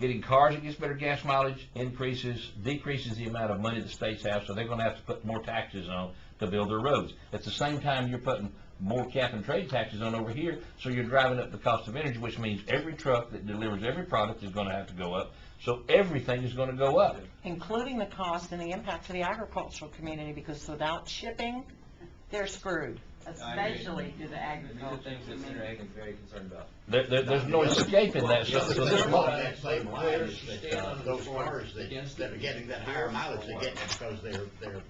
Getting cars that gets better gas mileage decreases the amount of money the states have, so they're going to have to put more taxes on to build their roads. At the same time, you're putting more cap and trade taxes on over here, so you're driving up the cost of energy, which means every truck that delivers every product is going to have to go up. So everything is going to go up. Including the cost and the impact to the agricultural community, because without shipping, they're screwed. Especially to the agriculture. These are things that Senator Hagan is very concerned about. There's no escaping that. So this Along that same line is that those cars that are getting that higher mileage, they're getting it because they're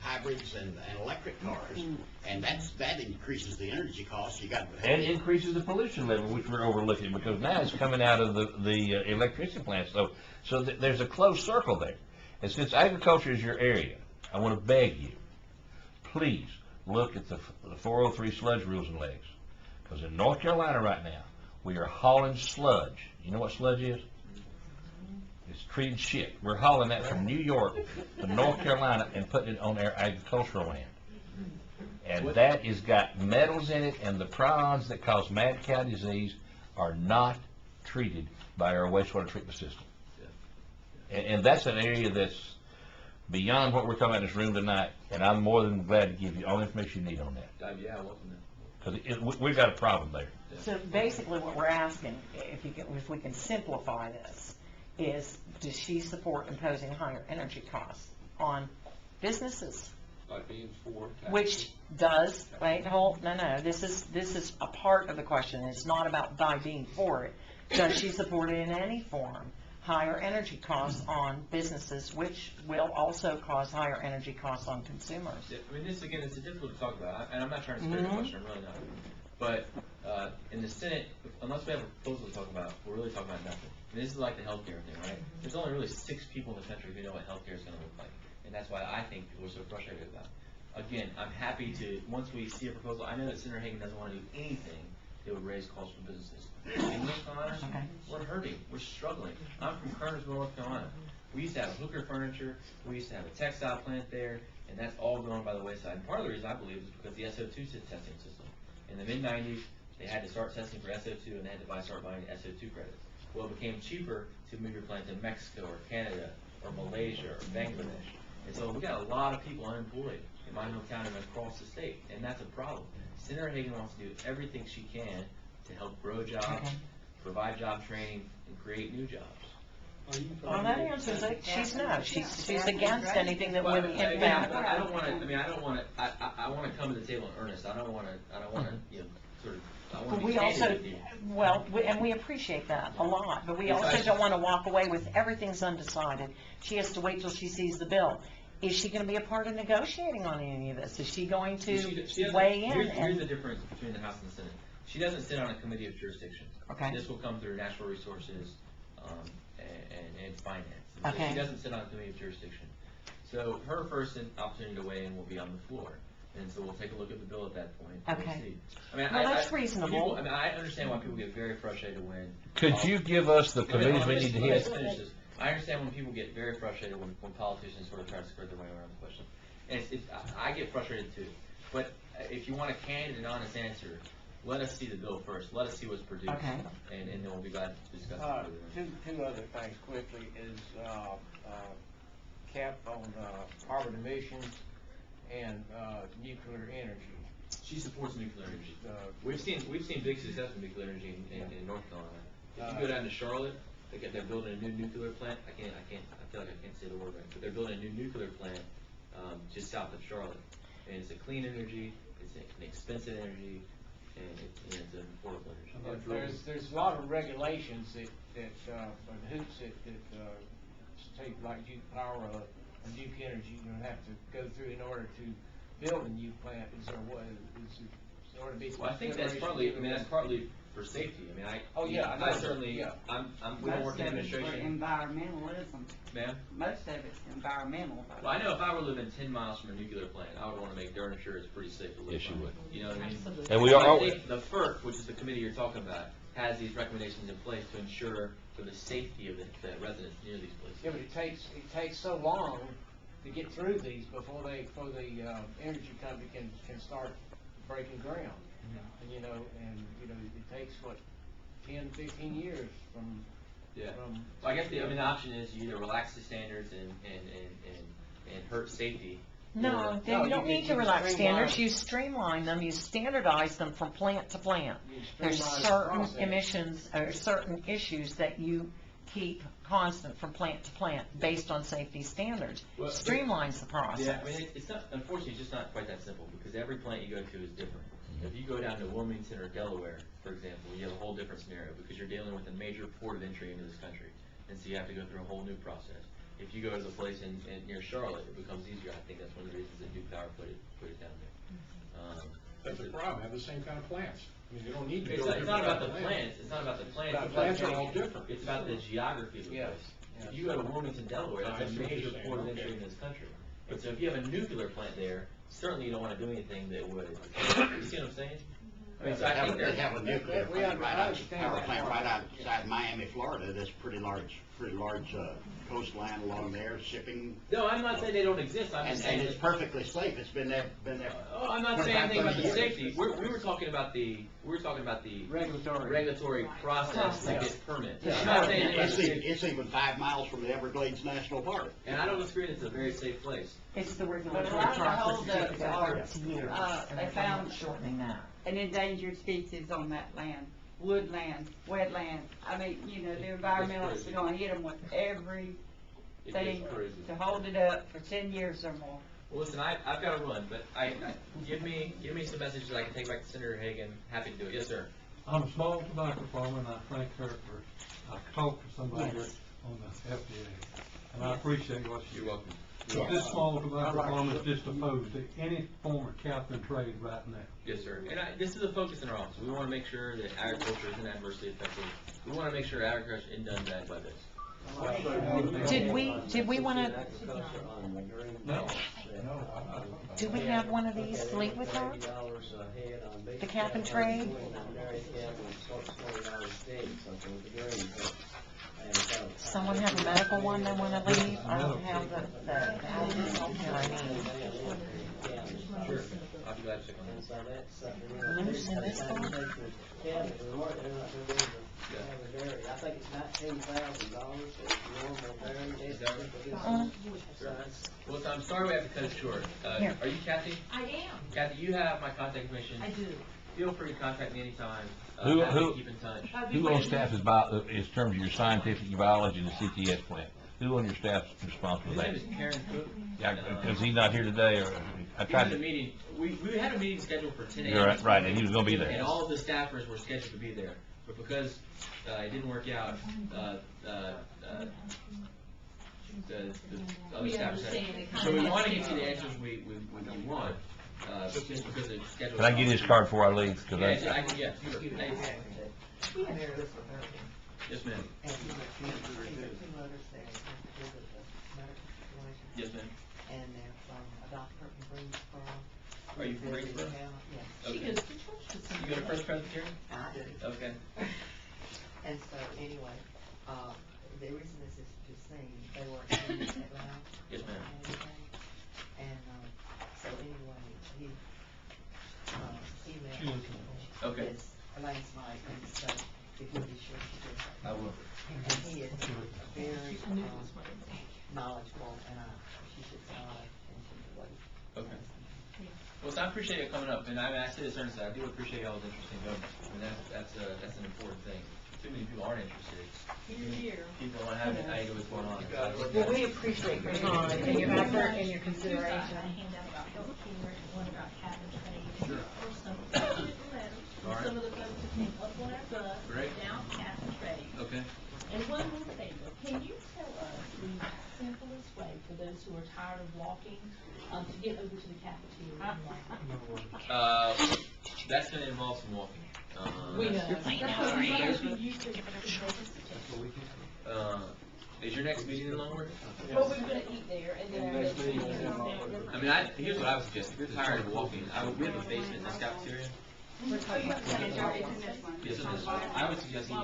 hybrids and electric cars, and that increases the energy cost. You got and increases the pollution level, which we're overlooking, because now it's coming out of the electricity plants. So there's a closed circle there. And since agriculture is your area, I want to beg you, please look at the 403 sludge rules and legs. Because in North Carolina right now, we are hauling sludge. You know what sludge is? It's treated shit. We're hauling that from New York to North Carolina and putting it on our agricultural land. And that has got metals in it, and the prions that cause mad cow disease are not treated by our wastewater treatment system. And that's an area that's beyond what we're talking about in this room tonight, and I'm more than glad to give you all the information you need on that. Yeah, welcome then. Because we've got a problem there. So basically what we're asking, if we can simplify this, is does she support imposing higher energy costs on businesses? By being for taxes. Which does, no, this is a part of the question. It's not about by being for it. Does she support it in any form? Higher energy costs on businesses, which will also cause higher energy costs on consumers. Yeah, I mean, this again, it's difficult to talk about, and I'm not trying to scare the question, I'm really not. But in the Senate, unless we have a proposal to talk about, we're really talking about nothing. I mean, this is like the healthcare thing, right? There's only really 6 people in the country who know what healthcare is going to look like, and that's why I think people are so frustrated about it. Again, I'm happy to, once we see a proposal, I know that Senator Hagan doesn't want to do anything that would raise costs for businesses. In North Carolina, we're hurting, we're struggling. I'm from Kernersville, North Carolina. We used to have hooker furniture, we used to have a textile plant there, and that's all going by the wayside. And part of the reason I believe is because the SO2 testing system. In the mid-90s, they had to start testing for SO2, and they had to start buying SO2 credits. Well, it became cheaper to move your plant to Mexico or Canada or Malaysia or Bangladesh. And so we got a lot of people unemployed in my hometown and across the state, and that's a problem. Senator Hagan wants to do everything she can to help grow jobs, provide job training, and create new jobs. Well, that answers it. She's no. She's against anything that would impact. I don't want to. I mean, I don't want to. I want to come to the table in earnest. I don't want to. You know, sort of. I want to be candid with you. And we appreciate that a lot, but we also don't want to walk away with everything's undecided. She has to wait till she sees the bill. Is she going to be a part of negotiating on any of this? Is she going to weigh in? Here's the difference between the House and the Senate. She doesn't sit on a committee of jurisdiction. Okay. This will come through natural resources and finance. So Okay. she doesn't sit on a committee of jurisdiction. So her first opportunity to weigh in will be on the floor. And so we'll take a look at the bill at that point. Okay. We'll see. I mean, Well, that's reasonable. People, I mean, I understand why people get very frustrated when. Could you give us the committees we need to hit? Finish this. I understand when people get very frustrated when politicians sort of try to skirt their way around the question. And I get frustrated too. But if you want a candid and honest answer, let us see the bill first. Let us see what's produced. Okay. And then we'll be glad to discuss it. Two other things quickly is cap on carbon emissions and nuclear energy. She supports nuclear energy. We've seen big success with nuclear energy in North Carolina. If you go down to Charlotte, they're building a new nuclear plant. I feel like I can't say the word right, but they're building a new nuclear plant just south of Charlotte, and it's a clean energy, it's an expensive energy, and it's an affordable energy. There's a lot of regulations that hoops that state like Duke Power or Duke Energy you're going to have to go through in order to build a new plant. Is there what is in order to be? Well, I think that's partly. I mean, that's partly for safety. I mean, I certainly. We don't work in administration. Environmentalism. Ma'am? Most of it's environmental. Well, I know if I were living 10 miles from a nuclear plant, I would want to make darn sure it's pretty safe to live. Yes, you from. would. You know what I mean? Absolutely. And we are. I think the FERC, which is the committee you're talking about, has these recommendations in place to ensure for the safety of the residents near these places. Yeah, but it takes so long to get through these before the energy company can start breaking ground. And it takes what 10, 15 years from Yeah. from. So I guess the option is you either relax the standards and hurt safety. No, or- then you don't you need to can relax standards, streamline. you streamline them, you standardize them from plant to plant. You There's streamline the certain process. emissions, or certain issues that you keep constant from plant to plant based on safety standards. Well, but- Streamlines the process. Yeah, I mean, it's not, unfortunately, it's just not quite that simple, because every plant you go to is different. If you go down to Wilmington or Delaware, for example, you have a whole different scenario, because you're dealing with a major port of entry into this country, and so you have to go through a whole new process. If you go to the place in near Charlotte, it becomes easier. I think that's one of the reasons that Duke Power put it down there. That's the problem, have the same kind of plants. I mean, you don't need to It's go. not, it's not about the plants, it's not about the plants. The it's plants about are all different. It's about the geography of the Yes, place. yes. If you go to Wilmington, Delaware, I that's a see what major you're saying, port of okay. entry in this country. But so if you have a nuclear plant there, certainly you don't wanna do anything that would, you see what I'm saying? I mean, so I think They have a nuclear We plant right understand power that plant part. right outside Miami, Florida, that's pretty large coastline along there, shipping. No, I'm not saying they don't exist, I'm just And saying it's that. perfectly safe, it's been there. Oh, I'm not saying 25, anything about the 30 years. safety, we were talking about the regulatory process to get permits. I'm not saying anything about the safety. It's even 5 miles from the Everglades National Park. And I don't disagree, it's a very safe place. It's the But regulatory around the process whole that takes are, it's years, and they I'm found not shortening that. an endangered species on that land, woodland, wetland. I mean, you know, the environmentalists are gonna hit them with everything It gets crazy. to hold it up for 10 years or more. Well, listen, I've got to run, but give me some messages I can take back to Senator Hagan. Happy to do it. Yes, sir. I'm a small tobacco farmer, and I thank her for, I talked to somebody Yes. on the FDA, and I appreciate what she. You're welcome. But this small tobacco farmer is just opposed to any form of cap and trade right now. Yes, sir. And this is a focus in our office. We want to make sure that agriculture isn't adversely affected. We want to make sure agriculture isn't done bad by this. Did we wanna, No. do we have one of these to leave with her? The cap and trade? Someone have a medical one they wanna leave? I don't have the healthcare I need. Sure. I'll be glad to check on that. Loose in this one? I think it's $19,000 Is that right? Sure. Well, so I'm sorry we have to cut it short. Here. Are you Kathy? I am. Kathy, you have my contact information. I do. Feel free to contact me anytime. Who- Happy to who- keep in touch. Who on staff is in terms of your scientific biology and the CTS plant? Who on your staff is responsible His for name that? is Karen Cook. Yeah, because he's not here today, or, I We tried had a to, meeting, we had a meeting scheduled for 10 a.m. you're right, and he was gonna be And there. all of the staffers were scheduled to be there, but because it didn't work out, the other We staffers understand had. it. So we want to get you the answers we want, just because the schedule. Can I get his card before I leave? 'Cause Yeah, I- I can, yeah, sure. Thanks. Yes, ma'am. Yes, ma'am. And they're from a doctor in Greensboro. Are you from Greensboro? Yes, She Okay. goes to church with You go to First Presbyterian? I do. Okay. And so anyway, the reason this is just saying, they were in Atlanta. Yes, ma'am. And, so anyway, he, She emailed is, Okay. this last night, and so if you'll be sure to do that. I will. And he is very, knowledgeable, and she should tell our attention to what he Okay. Well, so I appreciate you coming up, and I say this earnestly, I do appreciate y'all's interest in government, and that's an important thing. Too many people aren't interested. People don't have any idea what's going on. Well, we appreciate your time and your effort and your A consideration. handout about healthcare and one about cap and trade. Sure. Or some letters, All right. some of the folks that came up on our bus, Great. down cap and trade. Okay. And one more favor, can you tell us the simplest way for those who are tired of walking, to get over to the cafeteria? That's gonna involve some walking. We know. You're playing That's now, what we right? usually use to- Is your next meeting in Longwood? Well, we're gonna eat there, and then our next meeting is down. I mean, here's what I would suggest, if you're tired of walking, we have a basement in this cafeteria. Senator, it's in this one. Yes, it is. I would suggest eating